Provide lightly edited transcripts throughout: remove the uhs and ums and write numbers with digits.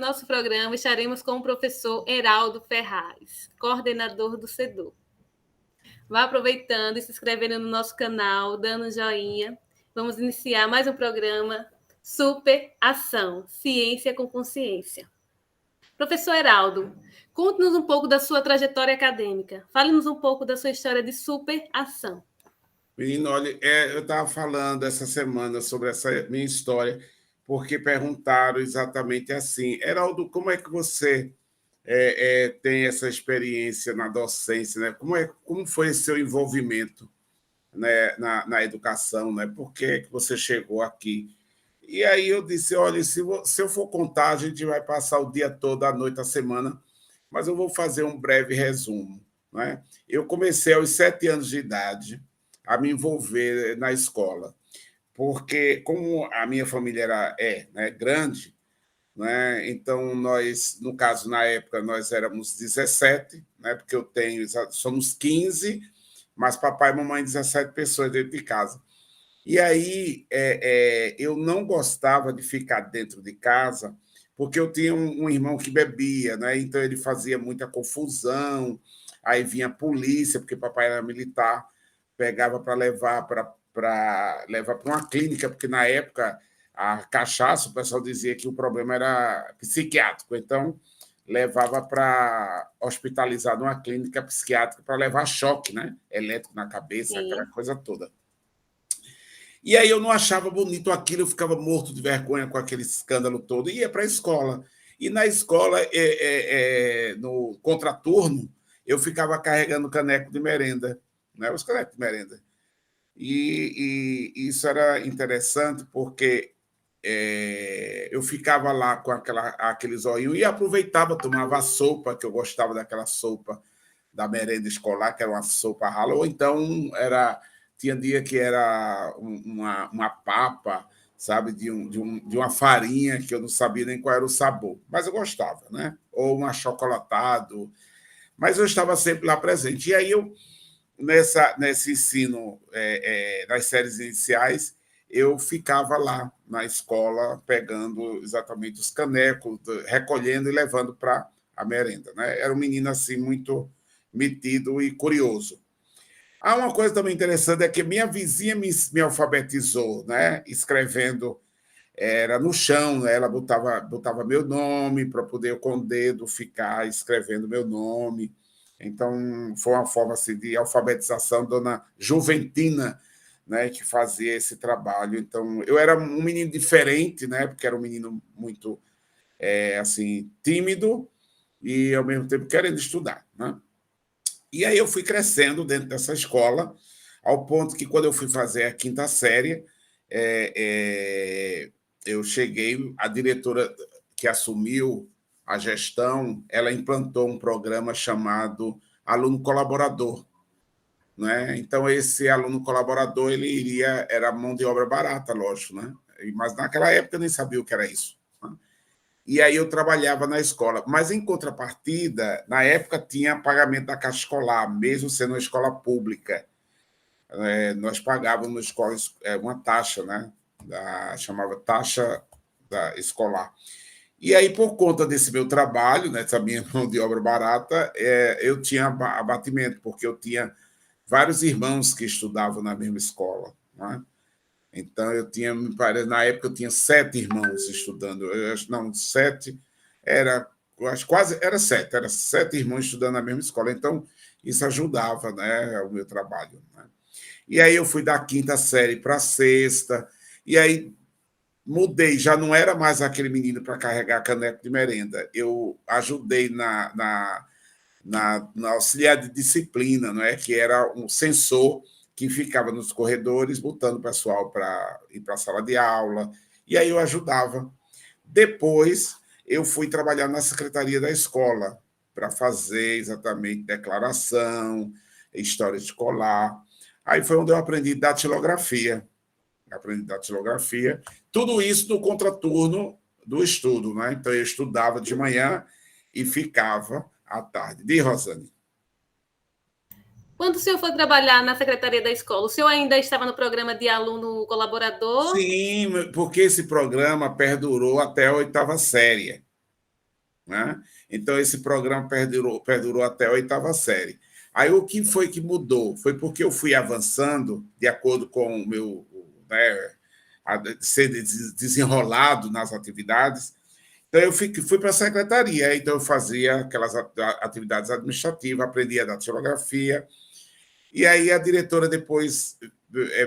nosso programa estaremos com o professor Heraldo Ferraz, coordenador do CEDU. Vá aproveitando e se inscrevendo no nosso canal, dando um joinha. Vamos iniciar mais um programa Super Ação, Ciência com Consciência. Professor Heraldo, conte-nos um pouco da sua trajetória acadêmica. Fale-nos um pouco da sua história de super ação. Menino, olha, eu estava falando essa semana sobre essa minha história, porque perguntaram exatamente assim: Heraldo, como é que você tem essa experiência na docência, né? Como foi esse seu envolvimento, né, na educação, né? Por que você chegou aqui? E aí eu disse: olha, se eu for contar, a gente vai passar o dia todo, a noite, a semana, mas eu vou fazer um breve resumo, né? Eu comecei aos 7 anos de idade a me envolver na escola, porque como a minha família né, grande, né? Então nós, no caso, na época, nós éramos 17, né? Porque somos 15, mas papai e mamãe 17 pessoas dentro de casa. E aí eu não gostava de ficar dentro de casa, porque eu tinha um irmão que bebia, né? Então ele fazia muita confusão, aí vinha a polícia, porque papai era militar, pegava para levar para uma clínica, porque na época a cachaça, o pessoal dizia que o problema era psiquiátrico, então levava para hospitalizar numa clínica psiquiátrica para levar choque, né? Elétrico na cabeça, Sim. aquela coisa toda. E aí eu não achava bonito aquilo, eu ficava morto de vergonha com aquele escândalo todo, e ia para a escola. E na escola, no contraturno, eu ficava carregando caneco de merenda, né? Os canecos de merenda. E isso era interessante, porque eu ficava lá com aquele zoinho e aproveitava, tomava a sopa, que eu gostava daquela sopa da merenda escolar, que era uma sopa rala, ou então tinha dia que era uma papa, sabe, de uma farinha que eu não sabia nem qual era o sabor, mas eu gostava, né? Ou um achocolatado, mas eu estava sempre lá presente. E aí nesse ensino, nas séries iniciais, eu ficava lá na escola pegando exatamente os canecos, recolhendo e levando para a merenda, né? Era um menino assim muito metido e curioso. Há uma coisa também interessante, é que minha vizinha me alfabetizou, né? Escrevendo, era no chão, né? Ela botava meu nome para poder eu, com o dedo, ficar escrevendo meu nome. Então, foi uma forma assim, de alfabetização, dona Juventina, né, que fazia esse trabalho. Então, eu era um menino diferente, né, porque era um menino muito assim, tímido e, ao mesmo tempo, querendo estudar, né? E aí eu fui crescendo dentro dessa escola, ao ponto que, quando eu fui fazer a quinta série, eu cheguei, a diretora que assumiu a gestão, ela implantou um programa chamado Aluno Colaborador, né? Então, esse aluno colaborador, era mão de obra barata, lógico, né? Mas naquela época eu nem sabia o que era isso, né? E aí eu trabalhava na escola. Mas, em contrapartida, na época tinha pagamento da Caixa Escolar, mesmo sendo uma escola pública. Nós pagávamos na escola uma taxa, né? Chamava taxa escolar. E aí, por conta desse meu trabalho, dessa minha mão de obra barata, eu tinha abatimento, porque eu tinha vários irmãos que estudavam na mesma escola, né? Então, me parece, na época eu tinha 7 irmãos estudando. Não, 7, era 7, era 7 irmãos estudando na mesma escola. Então, isso ajudava, né, o meu trabalho, né? E aí eu fui da quinta série para a sexta, e aí mudei, já não era mais aquele menino para carregar caneco de merenda. Eu ajudei na auxiliar de disciplina, não é? Que era um sensor que ficava nos corredores, botando o pessoal para ir para a sala de aula, e aí eu ajudava. Depois, eu fui trabalhar na secretaria da escola, para fazer exatamente declaração, história escolar. Aí foi onde eu aprendi datilografia. Tudo isso no contraturno do estudo, né? Então, eu estudava de manhã e ficava à tarde. Rosane? Quando o senhor foi trabalhar na secretaria da escola, o senhor ainda estava no programa de aluno colaborador? Sim, porque esse programa perdurou até a 8ª série. né? Então, esse programa perdurou até a 8ª série. Aí, o que foi que mudou? Foi porque eu fui avançando, de acordo com o meu... Né, ser desenrolado nas atividades. Então, eu fui para a secretaria, então eu fazia aquelas atividades administrativas, aprendia datilografia, e aí a diretora depois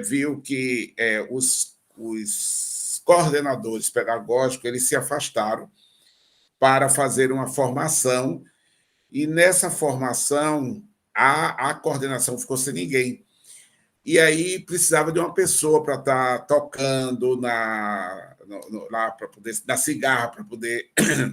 viu que os coordenadores pedagógicos eles se afastaram para fazer uma formação, e nessa formação a coordenação ficou sem ninguém. E aí precisava de uma pessoa para estar tocando lá para poder na cigarra para poder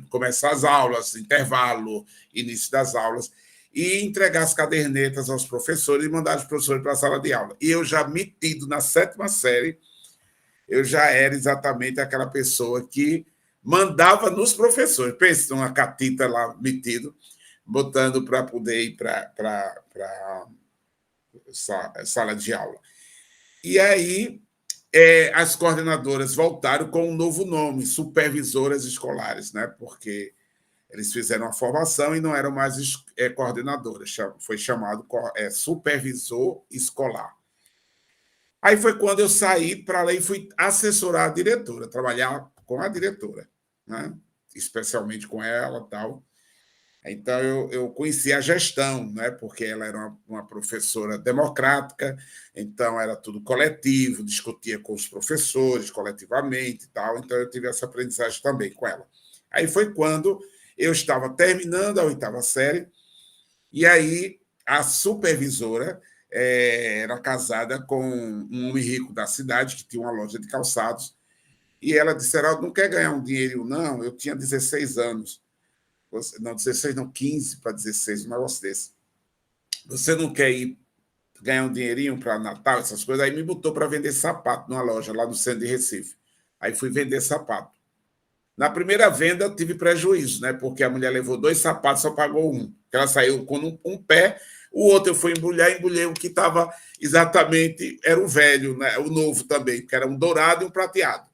começar as aulas, intervalo, início das aulas, e entregar as cadernetas aos professores e mandar os professores para a sala de aula. E eu já metido na 7ª série, eu já era exatamente aquela pessoa que mandava nos professores. Pensa numa catita lá metido, botando para poder ir para sala de aula. E aí as coordenadoras voltaram com um novo nome, supervisoras escolares, né? Porque eles fizeram a formação e não eram mais coordenadoras, foi chamado supervisor escolar. Aí foi quando eu saí para lá e fui assessorar a diretora, trabalhar com a diretora, né? Especialmente com ela e tal. Então, eu conheci a gestão, né? Porque ela era uma professora democrática, então era tudo coletivo, discutia com os professores coletivamente e tal, então eu tive essa aprendizagem também com ela. Aí foi quando eu estava terminando a 8ª série, e aí a supervisora era casada com um homem rico da cidade, que tinha uma loja de calçados, e ela disse: Heraldo, não quer ganhar um dinheiro? Não, eu tinha 16 anos. Não, 16, não, 15 para 16, um negócio desse. Você não quer ir ganhar um dinheirinho para Natal, essas coisas? Aí me botou para vender sapato numa loja lá no centro de Recife. Aí fui vender sapato. Na primeira venda, eu tive prejuízo, né? Porque a mulher levou 2 sapatos, só pagou um. Ela saiu com um pé, o outro eu fui embrulhei o que estava exatamente, era o velho, né? O novo também, que era um dourado e um prateado.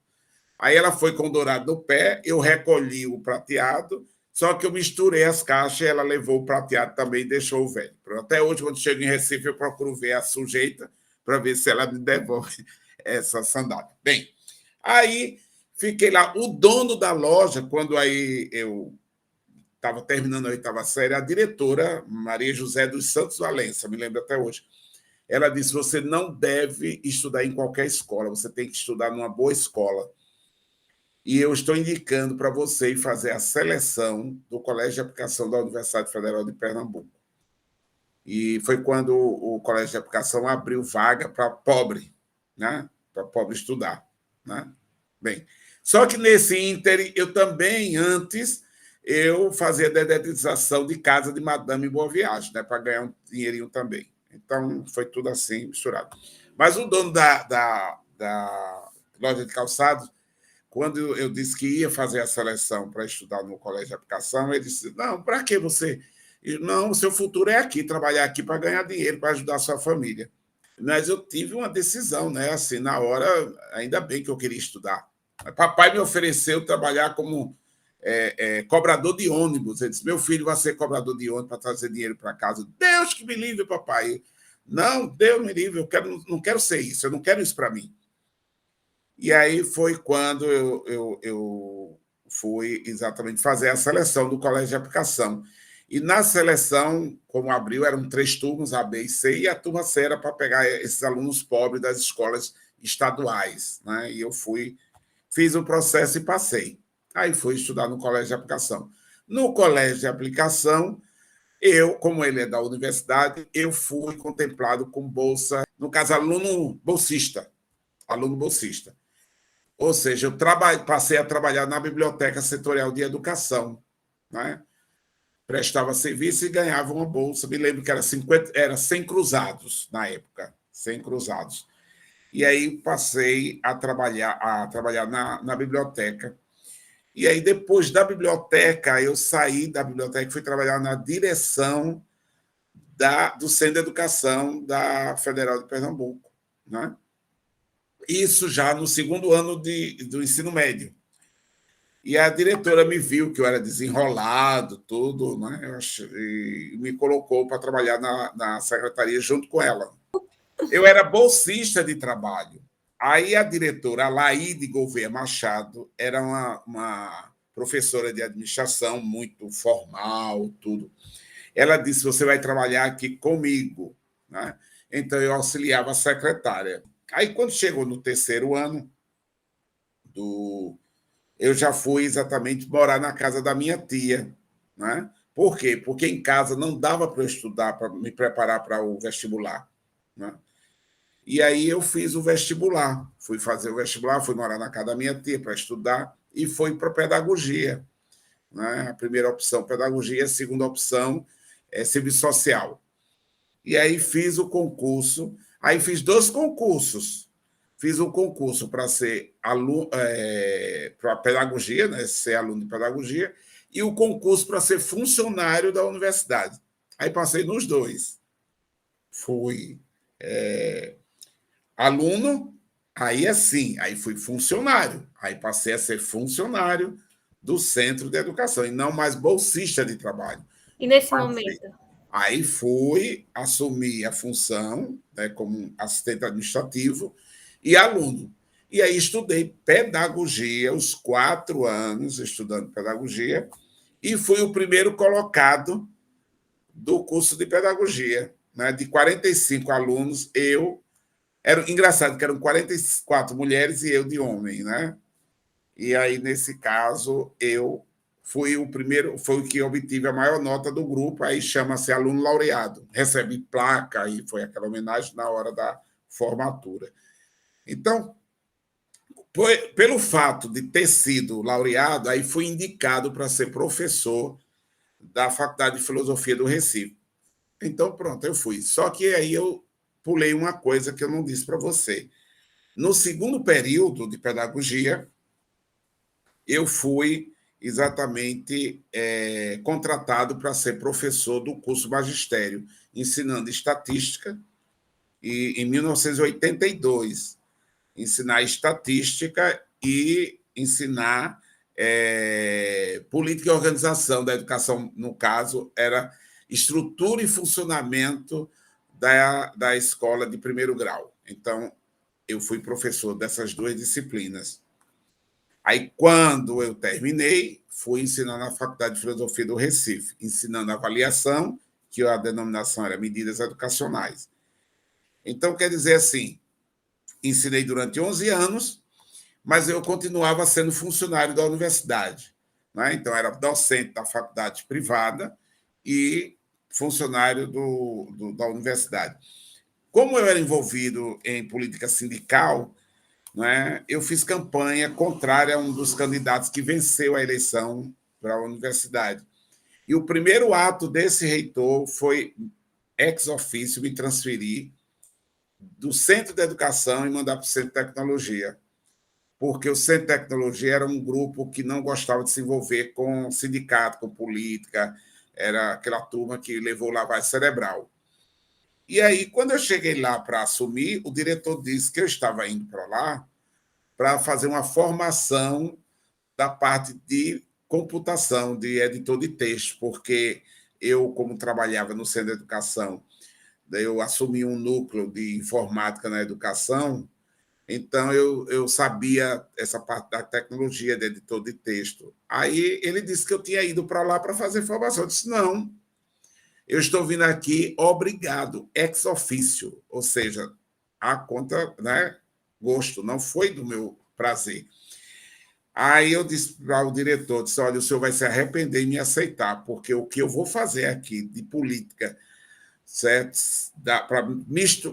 Aí ela foi com o dourado no pé, eu recolhi o prateado, só que eu misturei as caixas e ela levou o prateado também e deixou o velho. Até hoje, quando chego em Recife, eu procuro ver a sujeita para ver se ela me devolve essa sandália. Bem, aí fiquei lá. O dono da loja, quando aí eu estava terminando a 8ª série, a diretora, Maria José dos Santos Valença, me lembro até hoje, ela disse: você não deve estudar em qualquer escola, você tem que estudar numa boa escola. E eu estou indicando para você fazer a seleção do Colégio de Aplicação da Universidade Federal de Pernambuco. E foi quando o Colégio de Aplicação abriu vaga para pobre, né? Para pobre estudar, né? Bem, só que nesse ínter, eu também, antes, eu fazia dedetização de casa de Madame Boa Viagem, né? Para ganhar um dinheirinho também. Então, foi tudo assim, misturado. Mas o dono da loja de calçados, quando eu disse que ia fazer a seleção para estudar no colégio de aplicação, ele disse: não, para que você? Não, o seu futuro é aqui, trabalhar aqui para ganhar dinheiro, para ajudar a sua família. Mas eu tive uma decisão, né? Assim, na hora, ainda bem que eu queria estudar. Papai me ofereceu trabalhar como cobrador de ônibus. Ele disse: meu filho vai ser cobrador de ônibus para trazer dinheiro para casa. Deus que me livre, papai. Não, Deus me livre, não quero ser isso, eu não quero isso para mim. E aí foi quando eu fui exatamente fazer a seleção do colégio de aplicação. E na seleção, como abriu, eram 3 turmas, A, B e C, e a turma C era para pegar esses alunos pobres das escolas estaduais, né? E eu fiz o processo e passei. Aí fui estudar no colégio de aplicação. No colégio de aplicação, eu, como ele é da universidade, eu fui contemplado com bolsa, no caso, aluno bolsista. Ou seja, eu passei a trabalhar na Biblioteca Setorial de Educação, né? Prestava serviço e ganhava uma bolsa. Me lembro que era 100 cruzados na época, 100 cruzados. E aí passei a trabalhar na biblioteca. E aí, depois da biblioteca, eu saí da biblioteca e fui trabalhar na direção do Centro de Educação da Federal de Pernambuco, né? Isso já no segundo ano do ensino médio. E a diretora me viu que eu era desenrolado, tudo, né? E me colocou para trabalhar na secretaria junto com ela. Eu era bolsista de trabalho. Aí a diretora, a Laíde Gouveia Machado, era uma professora de administração muito formal, tudo. Ela disse: você vai trabalhar aqui comigo, né? Então eu auxiliava a secretária. Aí quando chegou no terceiro ano eu já fui exatamente morar na casa da minha tia, né? Por quê? Porque em casa não dava para eu estudar, para me preparar para o vestibular, né? E aí eu fiz o vestibular, fui fazer o vestibular, fui morar na casa da minha tia para estudar e fui para pedagogia, né? A primeira opção pedagogia, a segunda opção é serviço social. E aí fiz o concurso, aí fiz 2 concursos. Fiz um concurso para ser aluno, para pedagogia, né? Ser aluno de pedagogia, e o concurso para ser funcionário da universidade. Aí passei nos 2. Fui aluno, aí assim, aí fui funcionário. Aí passei a ser funcionário do Centro de Educação, e não mais bolsista de trabalho. E nesse Passei. momento? Aí fui assumir a função, né, como assistente administrativo e aluno. E aí estudei pedagogia, os 4 anos estudando pedagogia, e fui o primeiro colocado do curso de pedagogia. Né? De 45 alunos, era engraçado que eram 44 mulheres e eu de homem, né? E aí, nesse caso, eu fui o primeiro, foi o que obtive a maior nota do grupo, aí chama-se aluno laureado. Recebi placa e foi aquela homenagem na hora da formatura. Então, pelo fato de ter sido laureado, aí fui indicado para ser professor da Faculdade de Filosofia do Recife. Então, pronto, eu fui. Só que aí eu pulei uma coisa que eu não disse para você. No segundo período de pedagogia, eu fui exatamente contratado para ser professor do curso magistério, ensinando estatística, e em 1982, ensinar estatística e ensinar política e organização da educação, no caso, era estrutura e funcionamento da escola de primeiro grau. Então, eu fui professor dessas 2 disciplinas. Aí, quando eu terminei, fui ensinar na Faculdade de Filosofia do Recife, ensinando avaliação, que a denominação era medidas educacionais. Então, quer dizer assim, ensinei durante 11 anos, mas eu continuava sendo funcionário da universidade. Né? Então, era docente da faculdade privada e funcionário da universidade. Como eu era envolvido em política sindical, né, eu fiz campanha contrária a um dos candidatos que venceu a eleição para a universidade. E o primeiro ato desse reitor foi, ex officio, me transferir do Centro de Educação e mandar para o Centro de Tecnologia, porque o Centro de Tecnologia era um grupo que não gostava de se envolver com sindicato, com política, era aquela turma que levou lavagem cerebral. E aí, quando eu cheguei lá para assumir, o diretor disse que eu estava indo para lá para fazer uma formação da parte de computação, de editor de texto, porque eu, como trabalhava no Centro de Educação, eu assumi um núcleo de informática na educação, então eu sabia essa parte da tecnologia de editor de texto. Aí ele disse que eu tinha ido para lá para fazer formação. Eu disse: não, eu estou vindo aqui obrigado, ex officio, ou seja, a conta, né, gosto, não foi do meu prazer. Aí eu disse para o diretor, disse: olha, o senhor vai se arrepender em me aceitar, porque o que eu vou fazer aqui de política, certo? Para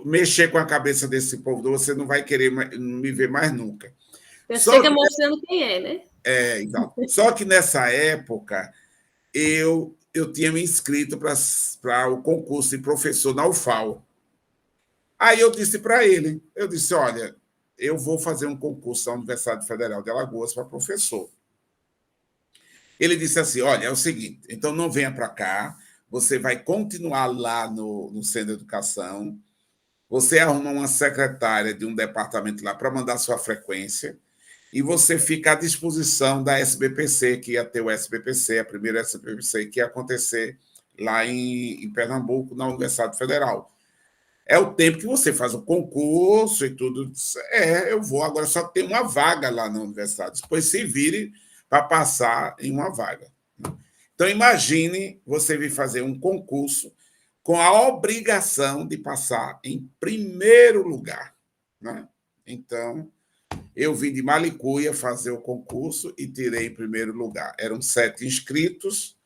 mexer com a cabeça desse povo, você não vai querer me ver mais nunca. Já Só chega que, mostrando quem é, né? exato. Só que nessa época eu tinha me inscrito para o concurso de professor na UFAL. Aí eu disse para ele, eu disse: olha, eu vou fazer um concurso da Universidade Federal de Alagoas para professor. Ele disse assim: olha, é o seguinte, então não venha para cá, você vai continuar lá no Centro de Educação, você arruma uma secretária de um departamento lá para mandar sua frequência, e você fica à disposição da SBPC, que ia ter o SBPC, a primeira SBPC, que ia acontecer lá em Pernambuco, na Universidade Federal. É o tempo que você faz o concurso e tudo. Eu vou, agora só tem uma vaga lá na universidade. Depois se vire para passar em uma vaga. Então, imagine você vir fazer um concurso com a obrigação de passar em primeiro lugar. Né? Então, eu vim de Malicuia fazer o concurso e tirei em primeiro lugar. Eram 7 inscritos,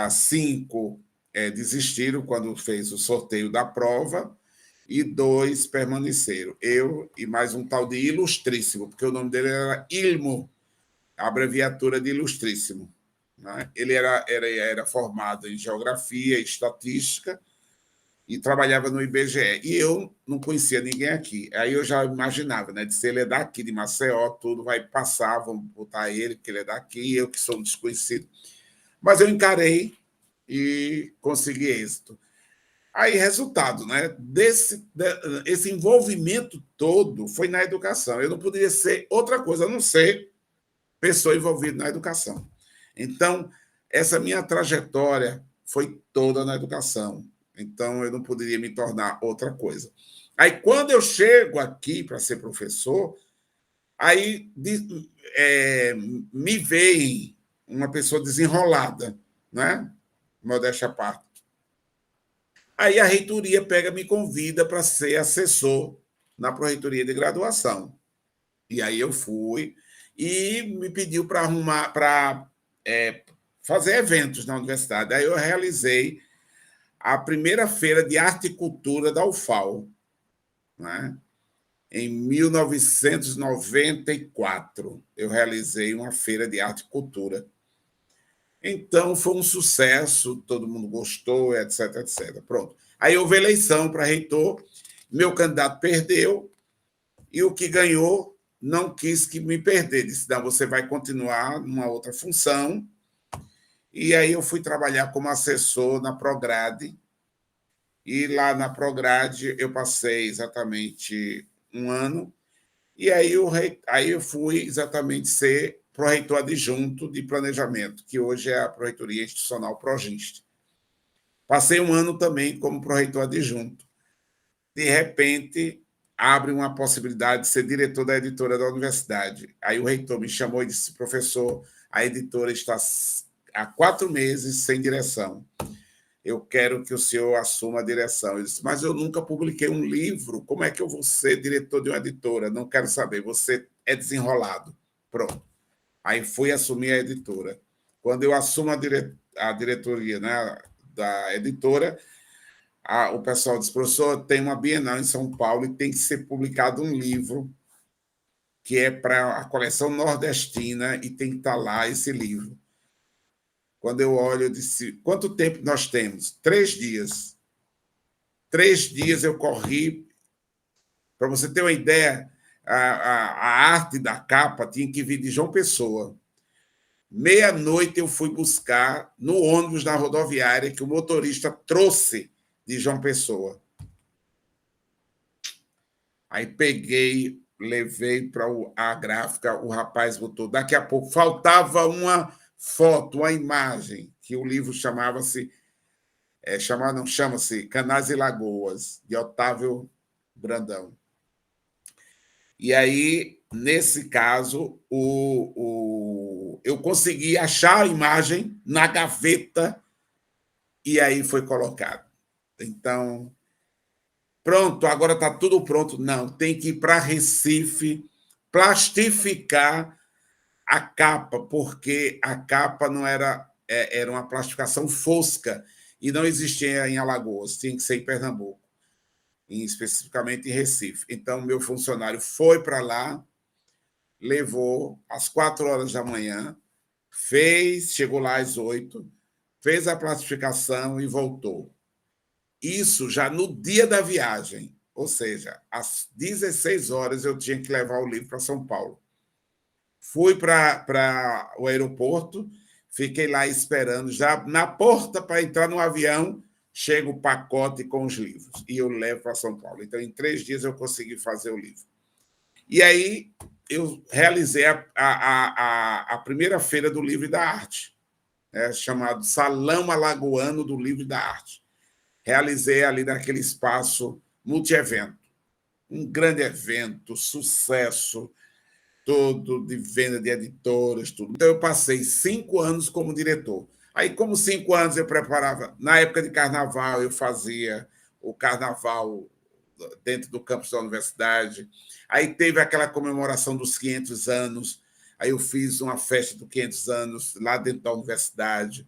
5 desistiram quando fez o sorteio da prova e 2 permaneceram. Eu e mais um tal de Ilustríssimo, porque o nome dele era Ilmo, a abreviatura de Ilustríssimo. Né? Ele era formado em Geografia e Estatística e trabalhava no IBGE. E eu não conhecia ninguém aqui. Aí eu já imaginava, né? De se ele é daqui, de Maceió, tudo vai passar, vamos botar ele, porque ele é daqui, eu que sou um desconhecido. Mas eu encarei e consegui êxito. Aí, resultado, né? Esse envolvimento todo foi na educação. Eu não poderia ser outra coisa, a não ser pessoa envolvida na educação. Então, essa minha trajetória foi toda na educação. Então, eu não poderia me tornar outra coisa. Aí, quando eu chego aqui para ser professor, aí me veio uma pessoa desenrolada, né? Modéstia à parte. Aí a reitoria me convida para ser assessor na Pró-Reitoria de Graduação. E aí eu fui e me pediu para fazer eventos na universidade. Aí eu realizei a primeira feira de arte e cultura da UFAL, né? Em 1994. Eu realizei uma feira de arte e cultura. Então, foi um sucesso, todo mundo gostou, etc, etc. Pronto. Aí houve eleição para reitor, meu candidato perdeu, e o que ganhou não quis que me perder. Disse, não, você vai continuar numa outra função. E aí eu fui trabalhar como assessor na Prograde, e lá na Prograde eu passei exatamente 1 ano, e aí eu fui exatamente ser pró-reitor adjunto de planejamento, que hoje é a Pró-Reitoria Institucional Progist. Passei 1 ano também como pró-reitor adjunto. De repente, abre uma possibilidade de ser diretor da editora da universidade. Aí o reitor me chamou e disse, professor, a editora está há 4 meses sem direção. Eu quero que o senhor assuma a direção. Eu disse, mas eu nunca publiquei um livro, como é que eu vou ser diretor de uma editora? Não quero saber, você é desenrolado. Pronto. Aí fui assumir a editora. Quando eu assumo a diretoria, né, da editora, o pessoal disse, professor, tem uma Bienal em São Paulo e tem que ser publicado um livro que é para a coleção nordestina e tem que estar lá esse livro. Quando eu olho, eu disse, quanto tempo nós temos? 3 dias. 3 dias eu corri. Para você ter uma ideia, a arte da capa tinha que vir de João Pessoa. Meia-noite eu fui buscar no ônibus da rodoviária que o motorista trouxe de João Pessoa. Aí peguei, levei para a gráfica, o rapaz botou. Daqui a pouco faltava uma foto, uma imagem, que o livro chama-se Canais e Lagoas, de Otávio Brandão. E aí, nesse caso, eu consegui achar a imagem na gaveta e aí foi colocado. Então, pronto, agora está tudo pronto. Não, tem que ir para Recife, plastificar a capa, porque a capa não era uma plastificação fosca e não existia em Alagoas, tinha que ser em Pernambuco, especificamente em Recife. Então, meu funcionário foi para lá, levou às 4 horas da manhã, chegou lá às 8, fez a plastificação e voltou. Isso já no dia da viagem, ou seja, às 16 horas eu tinha que levar o livro para São Paulo. Fui para o aeroporto, fiquei lá esperando, já na porta para entrar no avião, chega o pacote com os livros e eu levo para São Paulo. Então, em 3 dias eu consegui fazer o livro. E aí, eu realizei a primeira feira do livro e da arte, chamado Salão Alagoano do Livro e da Arte. Realizei ali naquele espaço multi-evento. Um grande evento, sucesso, todo de venda de editoras, tudo. Então, eu passei 5 anos como diretor. Aí, como 5 anos eu preparava, na época de carnaval, eu fazia o carnaval dentro do campus da universidade. Aí teve aquela comemoração dos 500 anos, aí eu fiz uma festa dos 500 anos lá dentro da universidade.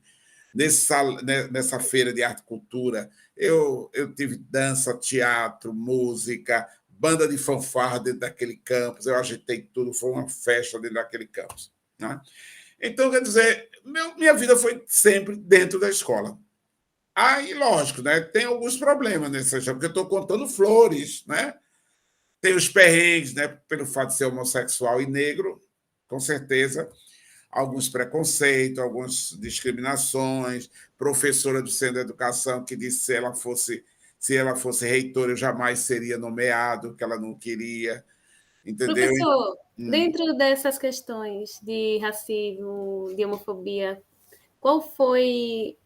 Nessa feira de arte e cultura, eu tive dança, teatro, música, banda de fanfarra dentro daquele campus, eu ajeitei tudo, foi uma festa dentro daquele campus. Né? Então, quer dizer, minha vida foi sempre dentro da escola. Aí, lógico, né, tem alguns problemas nessa história, porque eu estou contando flores, né? Tem os perrengues, né, pelo fato de ser homossexual e negro, com certeza, alguns preconceitos, algumas discriminações, professora do Centro de Educação que disse que se ela fosse reitora, eu jamais seria nomeado, que ela não queria, entendeu? Professor, dentro dessas questões de racismo, de homofobia, qual foi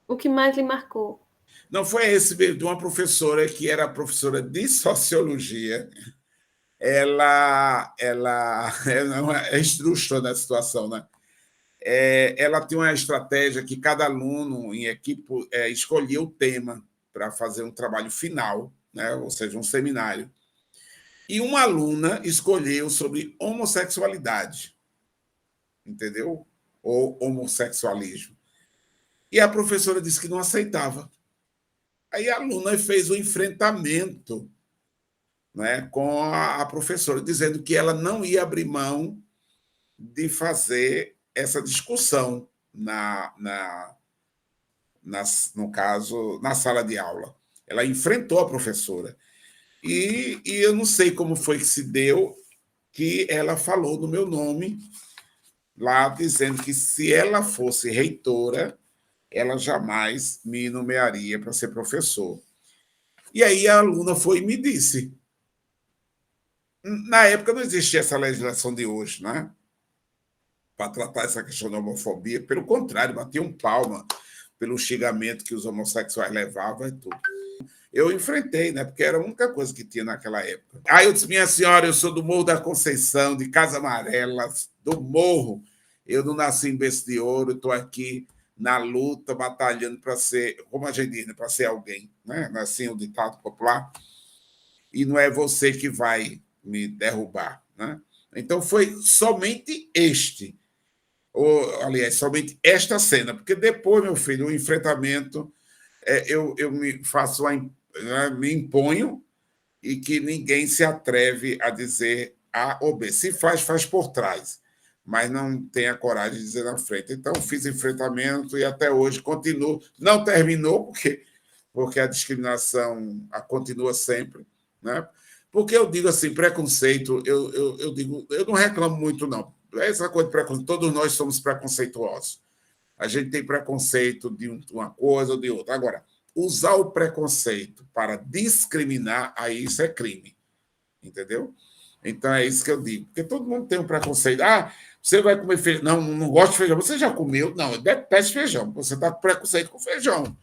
o que mais lhe marcou? Não foi esse de uma professora que era professora de sociologia. Ela é esdrúxula na situação, né? Ela tinha uma estratégia que cada aluno em equipe escolhia o tema para fazer um trabalho final, né? Ou seja, um seminário. E uma aluna escolheu sobre homossexualidade, entendeu? Ou homossexualismo. E a professora disse que não aceitava. Aí a aluna fez um enfrentamento, né, com a professora, dizendo que ela não ia abrir mão de fazer essa discussão no caso, na sala de aula. Ela enfrentou a professora. E eu não sei como foi que se deu que ela falou no meu nome lá, dizendo que se ela fosse reitora, ela jamais me nomearia para ser professor. E aí a aluna foi e me disse. Na época não existia essa legislação de hoje, né? Para tratar essa questão da homofobia. Pelo contrário, batiam palma pelo xingamento que os homossexuais levavam e tudo. Eu enfrentei, né? Porque era a única coisa que tinha naquela época. Aí eu disse, minha senhora, eu sou do Morro da Conceição, de Casa Amarela, do Morro. Eu não nasci em berço de ouro, estou aqui na luta, batalhando para ser, como a gente diz, para ser alguém, né? Assim o ditado popular. E não é você que vai me derrubar, né? Então foi somente aliás, somente esta cena, porque depois, meu filho, o enfrentamento, eu me faço me imponho e que ninguém se atreve a dizer A ou B. Se faz, faz por trás, mas não tem a coragem de dizer na frente. Então, fiz enfrentamento e até hoje continuo. Não terminou, porque a discriminação continua sempre, né? Porque eu digo assim, preconceito, eu digo, eu não reclamo muito, não. Essa coisa de preconceito, todos nós somos preconceituosos. A gente tem preconceito de uma coisa ou de outra. Agora, usar o preconceito para discriminar, aí isso é crime. Entendeu? Então é isso que eu digo. Porque todo mundo tem um preconceito. Ah, você vai comer feijão. Não, não gosto de feijão. Você já comeu? Não, eu detesto feijão. Você está com preconceito com feijão.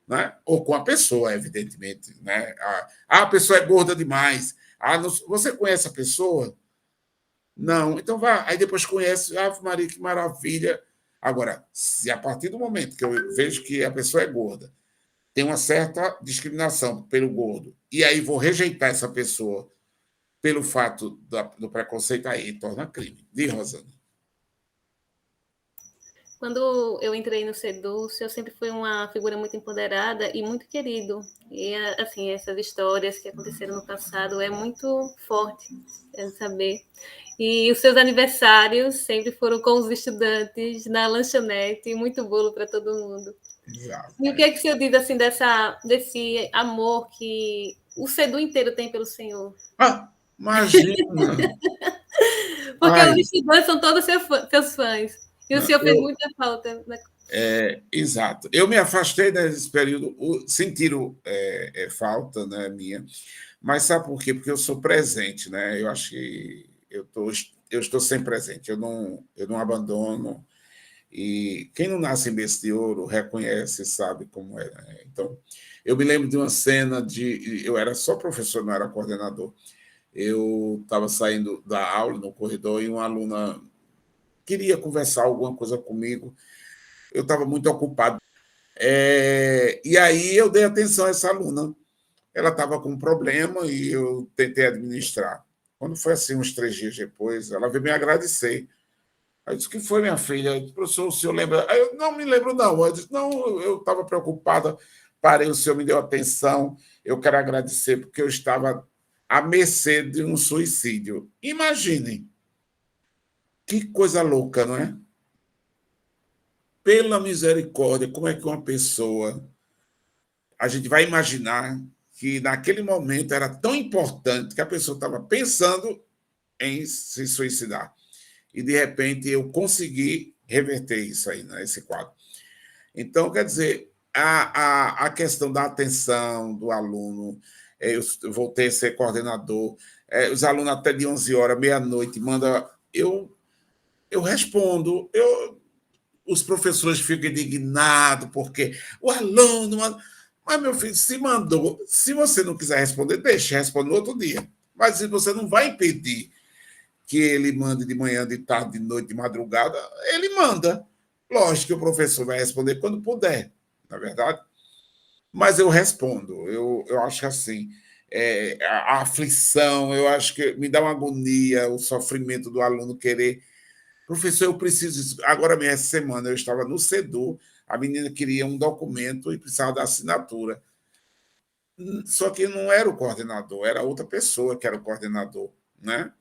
Né? Ou com a pessoa, evidentemente. Né? A pessoa é gorda demais. Você conhece a pessoa? Não. Então vá. Aí depois conhece. Ave Maria, que maravilha. Agora, se a partir do momento que eu vejo que a pessoa é gorda, tem uma certa discriminação pelo gordo, e aí vou rejeitar essa pessoa pelo fato do preconceito, aí torna crime. Diz, Rosana. Quando eu entrei no Seduce, eu sempre fui uma figura muito empoderada e muito querido. E, assim, essas histórias que aconteceram no passado é muito forte saber. E os seus aniversários sempre foram com os estudantes na lanchonete, muito bolo para todo mundo. Exato. E o que é que o senhor diz assim, desse amor que o Sedu inteiro tem pelo senhor? Imagina! Porque os estudantes são todos seus fãs. E o senhor fez muita falta. Né? Exato. Eu me afastei nesse período, sentiram falta, né, minha, mas sabe por quê? Porque eu sou presente, né? Eu acho que eu estou sempre presente, eu não abandono. E quem não nasce em berço de ouro reconhece, sabe como é. Né? Então, eu me lembro de uma cena eu era só professor, não era coordenador. Eu estava saindo da aula no corredor e uma aluna queria conversar alguma coisa comigo. Eu estava muito ocupado. E aí eu dei atenção a essa aluna. Ela estava com um problema e eu tentei administrar. Quando foi assim, uns 3 dias depois, ela veio me agradecer. Aí eu disse, o que foi, minha filha? Eu disse, professor, o senhor lembra? Aí eu não me lembro, não. Eu disse, não, eu estava preocupada, parei, o senhor me deu atenção, eu quero agradecer, porque eu estava à mercê de um suicídio. Imaginem, que coisa louca, não é? Pela misericórdia, como é que uma pessoa... A gente vai imaginar que naquele momento era tão importante que a pessoa estava pensando em se suicidar. E, de repente, eu consegui reverter isso aí, né, esse quadro. Então, quer dizer, a questão da atenção do aluno, eu voltei a ser coordenador, os alunos até de 11 horas, meia-noite, mandam... Eu respondo, os professores ficam indignados, porque o aluno... Mas, meu filho, se mandou, se você não quiser responder, deixa, responde no outro dia. Mas se você não vai impedir que ele mande de manhã, de tarde, de noite, de madrugada, ele manda. Lógico que o professor vai responder quando puder, na é verdade? Mas eu respondo. Eu acho que assim, a aflição, eu acho que me dá uma agonia o sofrimento do aluno querer. Professor, eu preciso disso. Agora, mesmo, essa semana, eu estava no CEDU, a menina queria um documento e precisava da assinatura. Só que não era o coordenador, era outra pessoa que era o coordenador, né?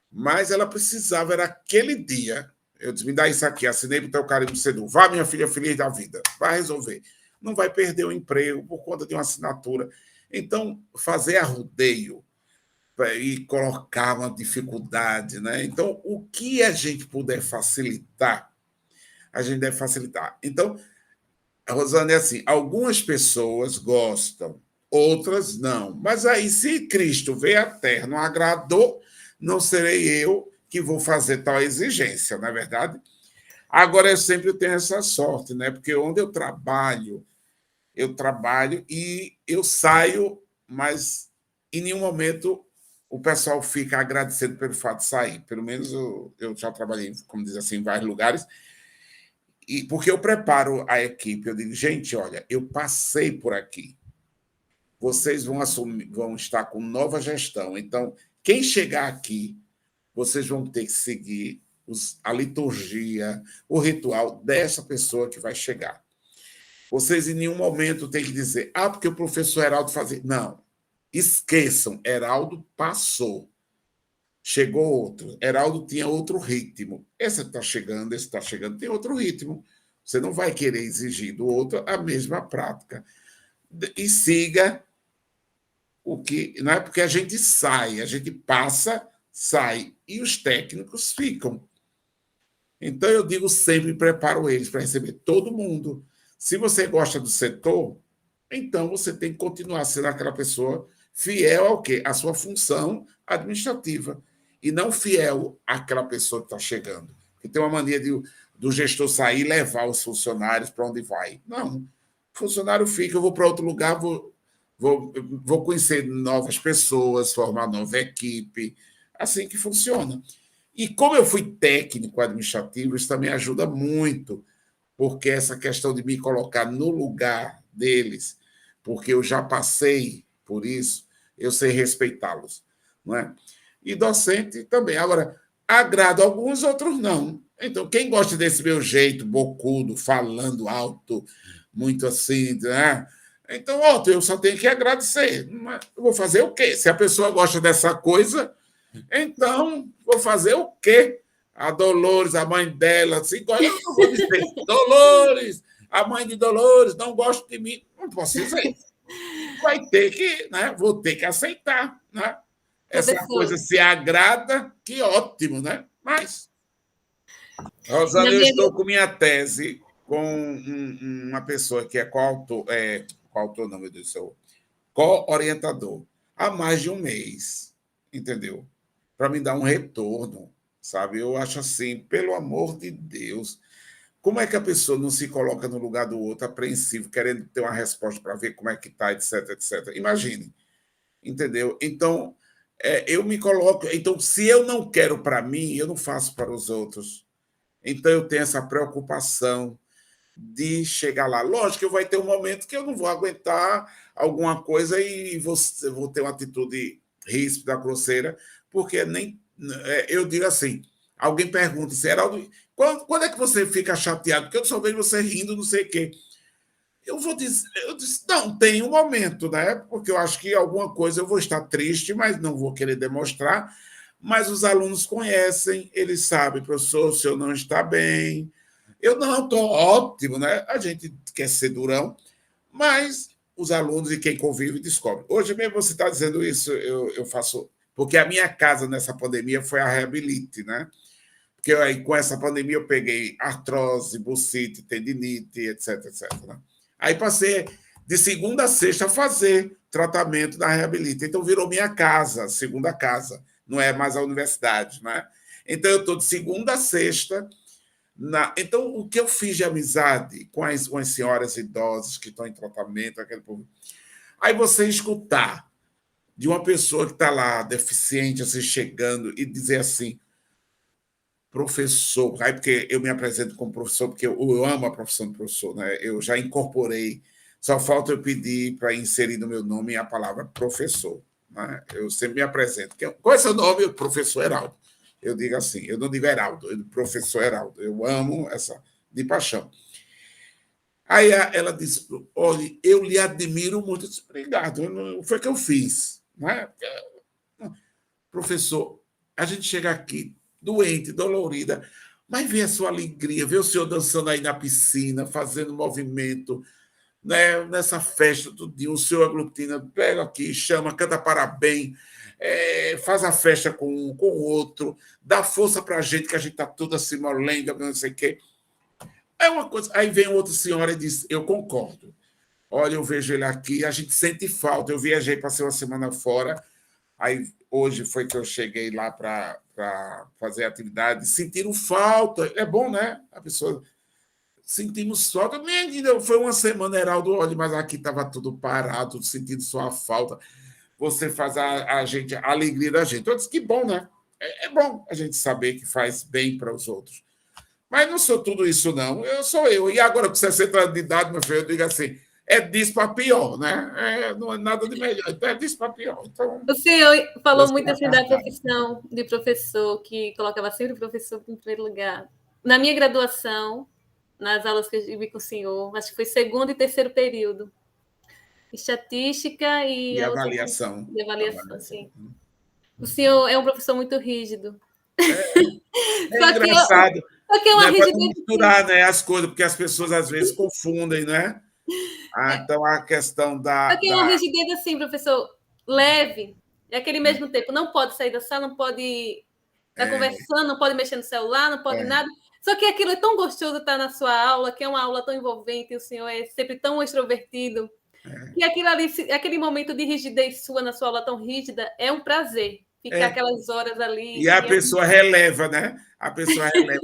Mas ela precisava, era aquele dia. Eu disse, me dá isso aqui, assinei para o teu carimbo cedo. Vá, minha filha, feliz da vida. Vai resolver. Não vai perder o emprego por conta de uma assinatura. Então, fazer arrodeio e colocar uma dificuldade, né? Então, o que a gente puder facilitar, a gente deve facilitar. Então, a Rosane é assim, algumas pessoas gostam, outras não. Mas aí, se Cristo veio à Terra, não agradou, não serei eu que vou fazer tal exigência, não é verdade? Agora, eu sempre tenho essa sorte, né? Porque onde eu trabalho e eu saio, mas em nenhum momento o pessoal fica agradecendo pelo fato de sair. Pelo menos eu já trabalhei, como diz assim, em vários lugares, e porque eu preparo a equipe, eu digo, gente, olha, eu passei por aqui, vocês vão estar com nova gestão, então, quem chegar aqui, vocês vão ter que seguir a liturgia, o ritual dessa pessoa que vai chegar. Vocês em nenhum momento têm que dizer, porque o professor Heraldo fazia. Não, esqueçam, Heraldo passou. Chegou outro. Heraldo tinha outro ritmo. Esse está chegando, tem outro ritmo. Você não vai querer exigir do outro a mesma prática. E siga o que. Não é porque a gente sai, a gente passa, sai, e os técnicos ficam. Então, eu digo sempre, preparo eles para receber todo mundo. Se você gosta do setor, então você tem que continuar sendo aquela pessoa fiel ao quê? À sua função administrativa e não fiel àquela pessoa que está chegando. Porque tem uma mania do gestor sair e levar os funcionários para onde vai. Não. O funcionário fica, eu vou para outro lugar, vou conhecer novas pessoas, formar nova equipe. Assim que funciona. E como eu fui técnico administrativo, isso também ajuda muito, porque essa questão de me colocar no lugar deles, porque eu já passei por isso, eu sei respeitá-los, não é? E docente também. Agora, agrado alguns, outros não. Então, quem gosta desse meu jeito bocudo, falando alto, muito assim, né? Então, eu só tenho que agradecer. Eu vou fazer o quê? Se a pessoa gosta dessa coisa, então vou fazer o quê? A Dolores, a mãe dela, assim, eu não vou dizer, Dolores, a mãe de Dolores não gosta de mim. Não posso dizer. Vai ter que, né? Vou ter que aceitar, né? Essa Professor, coisa se agrada, que ótimo, né? Mas, na Rosana, eu minha... estou com minha tese com uma pessoa que é coautor, não, meu Deus do céu, co-orientador, há mais de um mês, entendeu? para me dar um retorno, sabe? Eu acho assim, pelo amor de Deus, como é que a pessoa não se coloca no lugar do outro, apreensivo, querendo ter uma resposta para ver como é que está, etc, etc. Imagine, entendeu? Então, eu me coloco. Então, se eu não quero para mim, eu não faço para os outros. Então, eu tenho essa preocupação de chegar lá. Lógico que vai ter um momento que eu não vou aguentar alguma coisa e vou ter uma atitude ríspida, grosseira, porque nem. Eu digo assim: alguém pergunta, Heraldo, quando é que você fica chateado? Porque eu só vejo você rindo, não sei o quê. Eu disse, não, tem um momento, né? Porque eu acho que alguma coisa eu vou estar triste, mas não vou querer demonstrar. Mas os alunos conhecem, eles sabem, professor, o senhor não está bem. Eu não estou ótimo, né? A gente quer ser durão, mas os alunos e quem convive descobre. Hoje mesmo você está dizendo isso, eu faço. Porque a minha casa nessa pandemia foi a Reabilite, né? Porque aí, com essa pandemia eu peguei artrose, bursite, tendinite, etc, etc. Né? Aí passei de segunda a sexta a fazer tratamento na Reabilita. Então virou minha casa, segunda casa, não é mais a universidade, né? Então eu estou de segunda a sexta. Então, o que eu fiz de amizade com as senhoras idosas que estão em tratamento, aquele povo. Aí você escutar de uma pessoa que está lá, deficiente, assim, chegando, e dizer assim, professor, aí porque eu me apresento como professor, porque eu amo a profissão de professor, né? Eu já incorporei, só falta eu pedir para inserir no meu nome a palavra professor. Né? Eu sempre me apresento. Qual é o seu nome? Professor Heraldo. Eu digo assim, eu não digo Heraldo, eu digo professor Heraldo. Eu amo essa de paixão. Aí ela disse, olha, eu lhe admiro muito. Eu disse, obrigado, foi o que eu fiz. Né? Professor, a gente chega aqui doente, dolorida, mas vê a sua alegria, vê o senhor dançando aí na piscina, fazendo movimento, né? Nessa festa, tudinho, o senhor aglutina, pega aqui, chama, canta parabéns, faz a festa com um, com o outro, dá força para a gente, que a gente está toda assim, molenga, não sei o quê. É uma coisa. Aí vem outra senhora e diz: eu concordo. Olha, eu vejo ele aqui, a gente sente falta. Eu viajei, passei uma semana fora, aí hoje foi que eu cheguei lá para fazer atividade, sentiram falta. É bom, né? A pessoa sentimos falta. Nem ainda foi uma semana, Heraldo, olha, mas aqui estava tudo parado, sentindo sua falta. Você faz a gente, a alegria da gente. Eu disse que bom, né? É bom a gente saber que faz bem para os outros. Mas não sou tudo isso, não. Eu sou eu. E agora, com 60 anos de idade, meu filho, eu digo assim: é disso para pior, né? Não é nada de melhor. Então, é disso para pior. Então, o senhor falou Deus muito tenha assim da guardado. profissão de professor, que colocava sempre o professor em primeiro lugar. Na minha graduação, nas aulas que eu tive com o senhor, acho que foi segundo e terceiro período. Estatística e E a outra avaliação. de avaliação, Avaliação. sim. O senhor é um professor muito rígido. É Só engraçado, que é uma né? Para não rigidez assim. misturar, né, as coisas, porque as pessoas às vezes confundem, né? Então, a questão Só que é uma rigidez assim, professor, leve. É aquele mesmo tempo. Não pode sair da sala, não pode estar conversando, não pode mexer no celular, não pode nada. Só que aquilo é tão gostoso estar na sua aula, que é uma aula tão envolvente, e o senhor é sempre tão extrovertido, que aquilo ali, aquele momento de rigidez sua na sua aula tão rígida, é um prazer. Ficar aquelas horas ali. E a pessoa releva, né? A pessoa releva.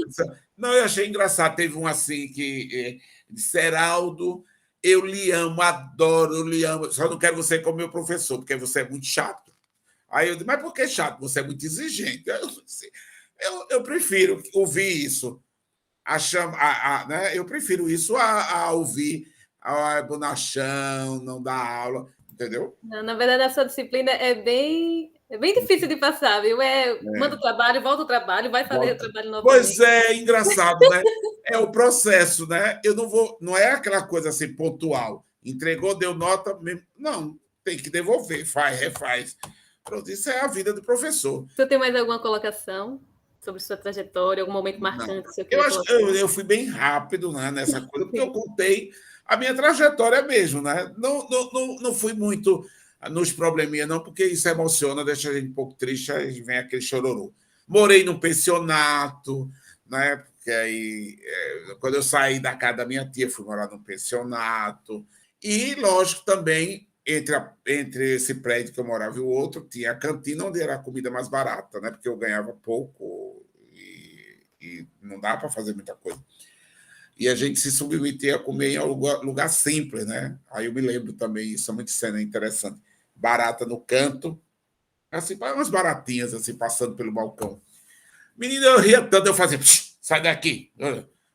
Não, eu achei engraçado. Teve um assim que disse: Heraldo, eu lhe amo, adoro, eu lhe amo. Só não quero você como meu professor, porque você é muito chato. Aí eu disse: mas por que chato? Você é muito exigente. Eu prefiro ouvir isso. Né? Eu prefiro isso a ouvir a bonachão, não dar aula, entendeu? Não, na verdade, a sua disciplina é bem difícil de passar, viu? Manda o trabalho, volta o trabalho, vai fazer o trabalho Pois novamente. é, engraçado, né? É o processo, né? Eu não vou, não é aquela coisa assim pontual. Entregou, deu nota, não, tem que devolver, faz, refaz. Pronto, isso é a vida do professor. Você tem mais alguma colocação sobre sua trajetória, algum momento Não. marcante que você Eu queria acho que colocar? eu fui bem rápido, né, nessa coisa, porque eu Sim. contei a minha trajetória mesmo, né? Não fui muito nos probleminha, não, porque isso emociona, deixa a gente um pouco triste, aí vem aquele chororô. Morei num pensionato, né? Porque aí, quando eu saí da casa da minha tia, fui morar num pensionato. E, lógico, também entre esse prédio que eu morava e o outro, tinha a cantina, onde era a comida mais barata, né? Porque eu ganhava pouco e não dá para fazer muita coisa. E a gente se submetia a comer em um lugar simples, né? Aí eu me lembro também, isso é muito cena interessante. Barata no canto, assim, umas baratinhas assim, passando pelo balcão. Menina, eu ria tanto, eu fazia, sai daqui,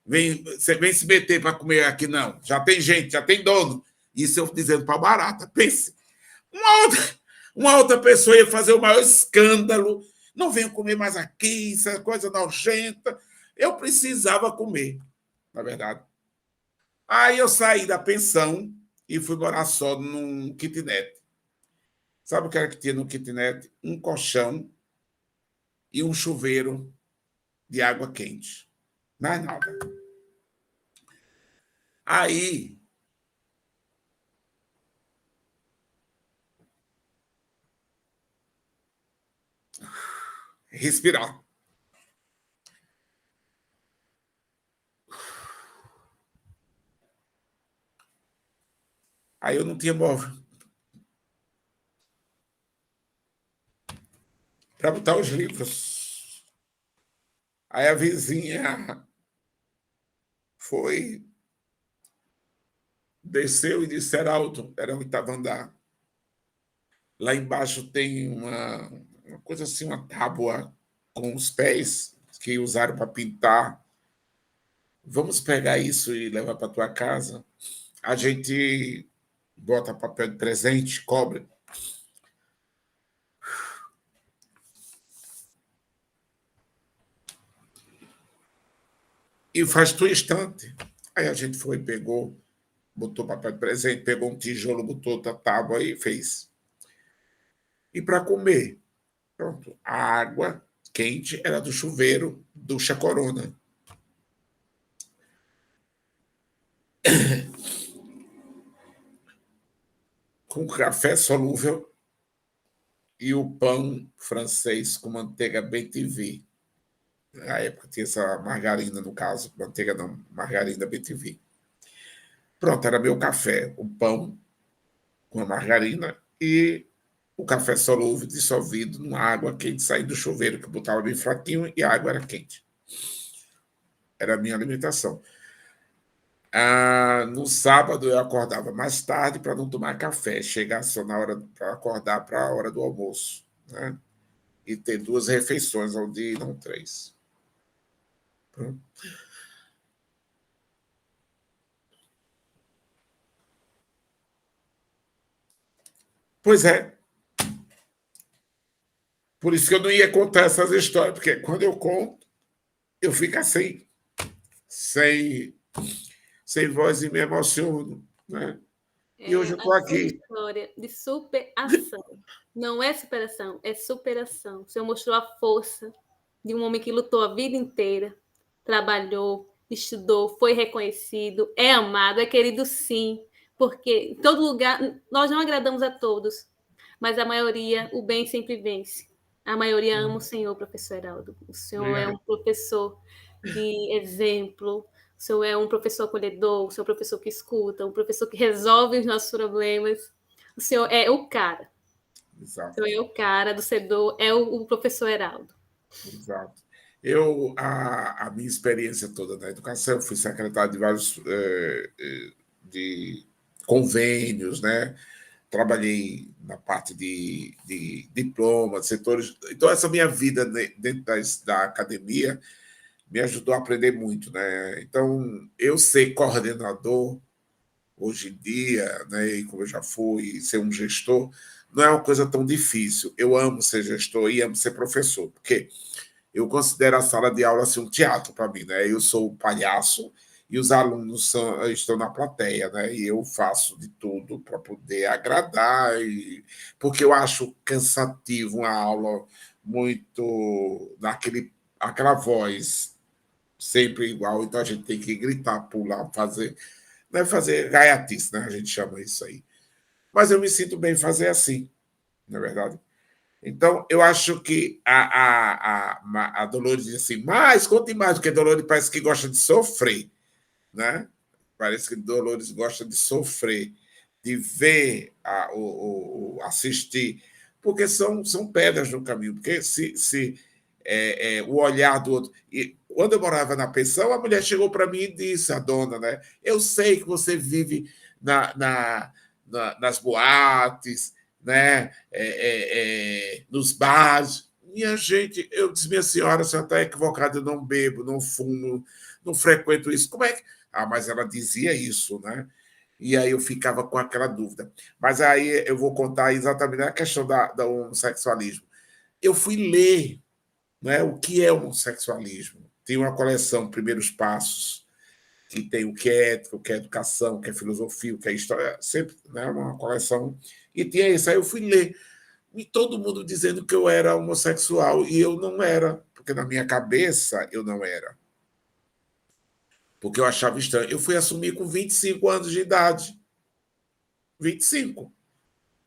você vem se meter para comer aqui, não. Já tem gente, já tem dono. Isso eu dizendo para a barata, pense. Uma outra pessoa ia fazer o maior escândalo, não venho comer mais aqui, isso é coisa nojenta. Eu precisava comer, na verdade. Aí eu saí da pensão e fui morar só num kitnet. Sabe o que era que tinha no kitnet? Um colchão e um chuveiro de água quente. Mais nada. Aí, respirar. Aí eu não tinha móvel para botar os livros. Aí a vizinha foi, desceu e disse, Heraldo, era o oitavo andar. Lá embaixo tem uma coisa assim, uma tábua com os pés que usaram para pintar. Vamos pegar isso e levar para tua casa. A gente bota papel de presente, cobre. E faz tua estante. Aí a gente foi, pegou, botou papel de presente, pegou um tijolo, botou outra tábua e fez. E para comer, pronto, a água quente era do chuveiro do Chacorona. Com café solúvel e o pão francês com manteiga BTV. Na época tinha essa margarina, no caso, manteiga não, margarina BTV. Pronto, era meu café, o pão com a margarina e o café solúvel dissolvido numa água quente saindo do chuveiro, que eu botava bem fraquinho e a água era quente. Era a minha alimentação. No sábado eu acordava mais tarde para não tomar café, chegar só na hora para acordar para a hora do almoço, né? E ter 2 refeições ao dia e não 3. Pois é, por isso que eu não ia contar essas histórias, porque quando eu conto, eu fico assim, sem, sem voz e me emociono, né? E hoje eu A estou sua aqui. história de superação. Não é superação, é superação. O senhor mostrou a força de um homem que lutou a vida inteira, trabalhou, estudou, foi reconhecido, é amado, é querido sim, porque em todo lugar, nós não agradamos a todos, mas a maioria, o bem sempre vence. A maioria ama o senhor, professor Heraldo. O senhor é um professor de exemplo, o senhor é um professor acolhedor, o senhor é um professor que escuta, um professor que resolve os nossos problemas. O senhor é o cara. Exato. O senhor é o cara do CEDOR, é o professor Heraldo. Exato. A minha experiência toda na educação, eu fui secretário de vários de convênios, né? Trabalhei na parte de diploma, setores. Então, essa minha vida dentro da academia me ajudou a aprender muito, né? Então, eu ser coordenador hoje em dia, né? E como eu já fui, ser um gestor, não é uma coisa tão difícil. Eu amo ser gestor e amo ser professor, porque eu considero a sala de aula assim, um teatro para mim, né? Eu sou o palhaço e os alunos estão na plateia, né? E eu faço de tudo para poder agradar, porque eu acho cansativo uma aula muito aquela voz sempre igual, então a gente tem que gritar, pular, fazer, não é fazer gaiatice, né? A gente chama isso aí. Mas eu me sinto bem fazer assim, na verdade. Então, eu acho que a Dolores diz assim, conte mais, porque Dolores parece que gosta de sofrer, né? Parece que Dolores gosta de sofrer. de ver, assistir, porque são pedras no caminho, porque se o olhar do outro... E quando eu morava na pensão, a mulher chegou para mim e disse, a dona, né? Eu sei que você vive nas boates, né? Nos bares. Minha gente, eu disse, minha senhora, a senhora está equivocada, eu não bebo, não fumo, não frequento isso. Como é que... Ah, mas ela dizia isso, né? E aí eu ficava com aquela dúvida. Mas aí eu vou contar exatamente a questão do homossexualismo. Eu fui ler, né, o que é homossexualismo. Tem uma coleção, Primeiros Passos, que tem o que é ética, o que é educação, o que é filosofia, o que é história, sempre, né, uma coleção. E tinha isso. Aí eu fui ler. E todo mundo dizendo que eu era homossexual, e eu não era, porque na minha cabeça eu não era. Porque eu achava estranho. Eu fui assumir com 25 anos de idade. 25,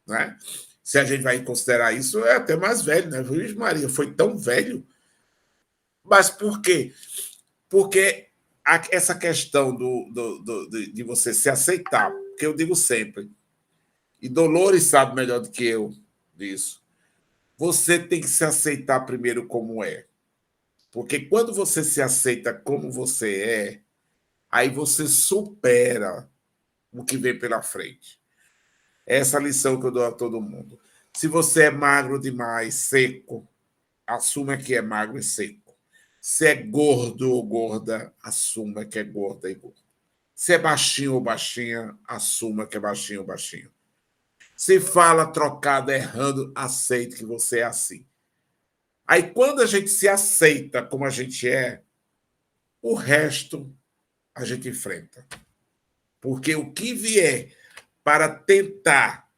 né? Se a gente vai considerar isso, é até mais velho, né? Luiz Maria foi tão velho. Mas por quê? Porque essa questão de você se aceitar, que eu digo sempre, e Dolores sabe melhor do que eu disso, você tem que se aceitar primeiro como é. Porque quando você se aceita como você é, aí você supera o que vem pela frente. Essa lição que eu dou a todo mundo. Se você é magro demais, seco, assuma que é magro e seco. Se é gordo ou gorda, assuma que é gorda e gorda. Se é baixinho ou baixinha, assuma que é baixinho ou baixinho. Se fala trocado, errando, aceite que você é assim. Aí, quando a gente se aceita como a gente é, o resto a gente enfrenta. Porque o que vier para tentar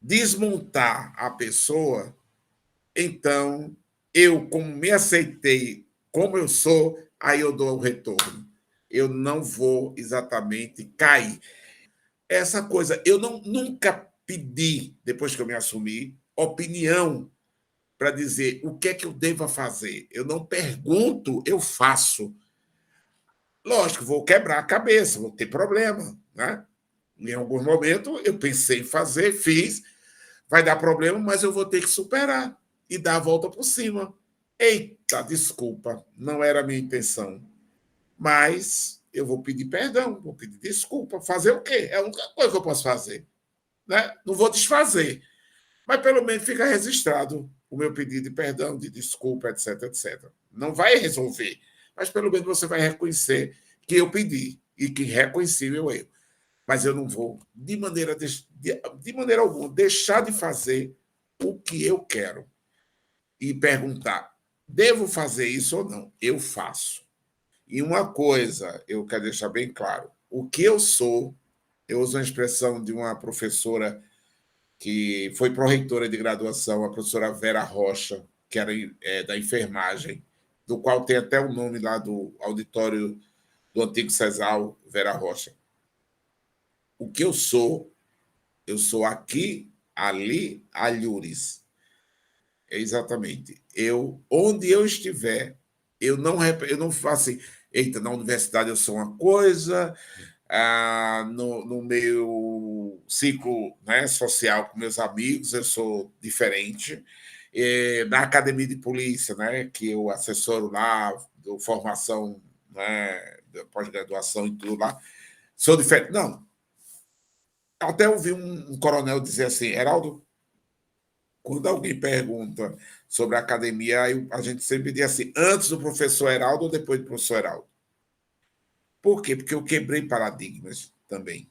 desmontar a pessoa, então eu, como me aceitei como eu sou, aí eu dou o retorno. Eu não vou exatamente cair. Essa coisa, eu nunca pedi, depois que eu me assumi, opinião para dizer o que é que eu devo fazer. Eu não pergunto, eu faço. Lógico, vou quebrar a cabeça, vou ter problema, né? Em algum momento eu pensei em fazer, fiz, vai dar problema, mas eu vou ter que superar e dar a volta por cima. Eita, desculpa, não era a minha intenção. Mas eu vou pedir perdão, vou pedir desculpa. Fazer o quê? É a única coisa que eu posso fazer. Né? Não vou desfazer, mas pelo menos fica registrado o meu pedido de perdão, de desculpa, etc, etc. Não vai resolver, mas pelo menos você vai reconhecer que eu pedi e que reconheci meu erro. Mas eu não vou, de maneira alguma, deixar de fazer o que eu quero e perguntar, devo fazer isso ou não? Eu faço. E uma coisa eu quero deixar bem claro, o que eu sou, eu uso uma expressão de uma professora que foi pró-reitora de graduação, a professora Vera Rocha, que era da enfermagem, do qual tem até o nome lá do auditório do antigo CESAL, Vera Rocha. O que eu sou aqui, ali, alhures. Exatamente. Onde eu estiver, eu não faço assim, eita, na universidade eu sou uma coisa, no meu ciclo, né, social com meus amigos eu sou diferente. Na academia de polícia, né, que eu assessoro lá, dou formação, né, pós-graduação e tudo lá, sou diferente. Não. Até ouvi um coronel dizer assim, Heraldo, quando alguém pergunta sobre a academia, a gente sempre diz assim, antes do professor Heraldo ou depois do professor Heraldo? Por quê? Porque eu quebrei paradigmas também,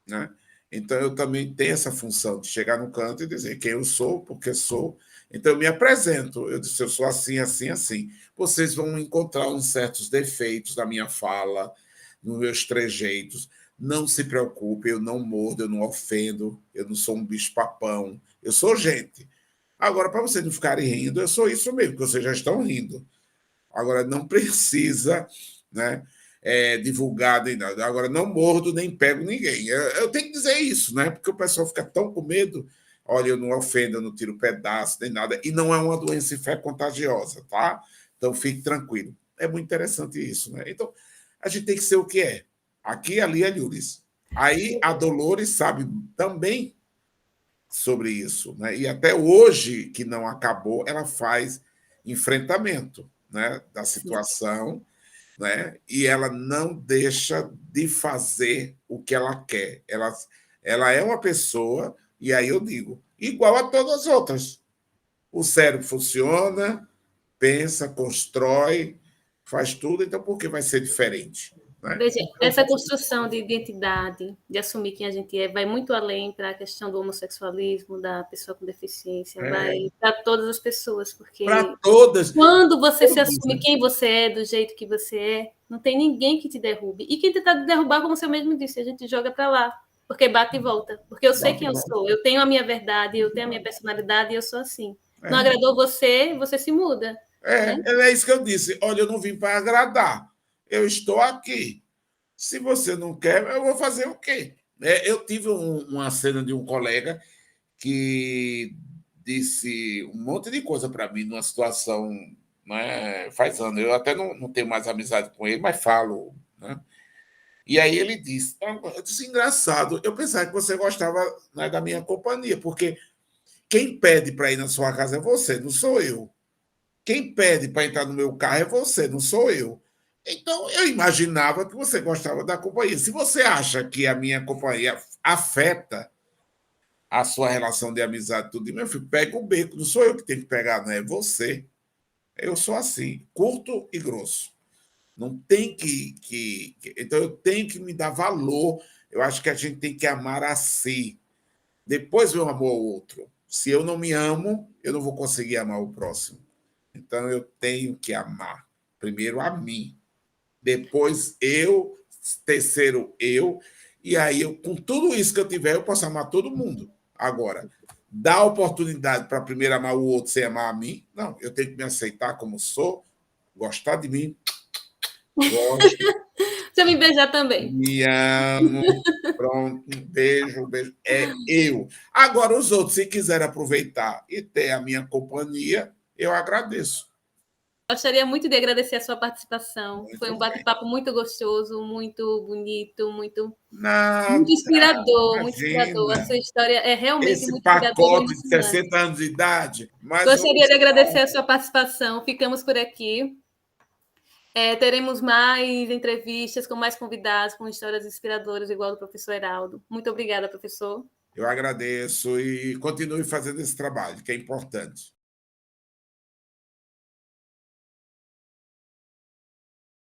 né? Então, eu também tenho essa função de chegar no canto e dizer quem eu sou, porque sou. Então, eu me apresento. Eu disse, eu sou assim, assim, assim. Vocês vão encontrar uns certos defeitos na minha fala, nos meus trejeitos. Não se preocupe, eu não mordo, eu não ofendo, eu não sou um bicho-papão. Eu sou gente. Agora, para vocês não ficarem rindo, eu sou isso mesmo, porque vocês já estão rindo. Agora, não precisa, né, divulgar nem nada. Agora, não mordo nem pego ninguém. Eu tenho que dizer isso, né? Porque o pessoal fica tão com medo. Olha, eu não ofendo, eu não tiro pedaço, nem nada. E não é uma doença contagiosa, tá? Então, fique tranquilo. É muito interessante isso, né? Então, a gente tem que ser o que é. Aqui, ali, é Lures. Aí a Dolores sabe também sobre isso, né? E até hoje, que não acabou, ela faz enfrentamento, né, da Sim. situação, né? E ela não deixa de fazer o que ela quer. Ela é uma pessoa, e aí eu digo, igual a todas as outras. O cérebro funciona, pensa, constrói, faz tudo, então por que vai ser diferente? Né? Veja, Então, essa construção de identidade, de assumir quem a gente é, vai muito além para a questão do homossexualismo, da pessoa com deficiência, vai para todas as pessoas, para porque todas, quando você se todos, assume né? quem você é, do jeito que você é, não tem ninguém que te derrube. E quem tentar te derrubar, como você mesmo disse, a gente joga para lá, porque bate e volta. Porque eu sei quem eu sou, eu tenho a minha verdade, eu tenho a minha personalidade e eu sou assim. Não É, agradou você, você se muda, né? é isso que eu disse. Olha, eu não vim para agradar. Eu estou aqui. Se você não quer, eu vou fazer o quê? Eu tive uma cena de um colega que disse um monte de coisa para mim numa situação, né, faz anos. Eu até não tenho mais amizade com ele, mas falo. Né? E aí ele disse: eu disse, engraçado, eu pensava que você gostava, né, da minha companhia, porque quem pede para ir na sua casa é você, não sou eu. Quem pede para entrar no meu carro é você, não sou eu. Então, eu imaginava que você gostava da companhia. Se você acha que a minha companhia afeta a sua relação de amizade, tudo, meu filho, pega o beco. Não sou eu que tenho que pegar, não é você. Eu sou assim, curto e grosso. Não tem Então, eu tenho que me dar valor. Eu acho que a gente tem que amar a si. Depois vem o amor ao outro. Se eu não me amo, eu não vou conseguir amar o próximo. Então, eu tenho que amar primeiro a mim, depois eu, terceiro eu, e aí eu, com tudo isso que eu tiver, eu posso amar todo mundo. Agora, dar oportunidade para primeiro amar o outro sem amar a mim, não, eu tenho que me aceitar como sou, gostar de mim, gosto, Deixa eu me beijar também. me amo, pronto, um beijo, é eu. Agora, os outros, se quiserem aproveitar e ter a minha companhia, eu agradeço. Gostaria muito de agradecer a sua participação. Foi Muito um bem. bate-papo muito gostoso, muito bonito, muito Nada, inspirador, muito inspirador. A imagina. sua história é realmente Esse muito inspiradora e pacote de emocionante. 60 anos de idade, mas Gostaria vamos de agradecer lá. a sua participação. Ficamos por aqui. Teremos mais entrevistas com mais convidados, com histórias inspiradoras, igual do professor Heraldo. Muito obrigada, professor. Eu agradeço e continue fazendo esse trabalho, que é importante.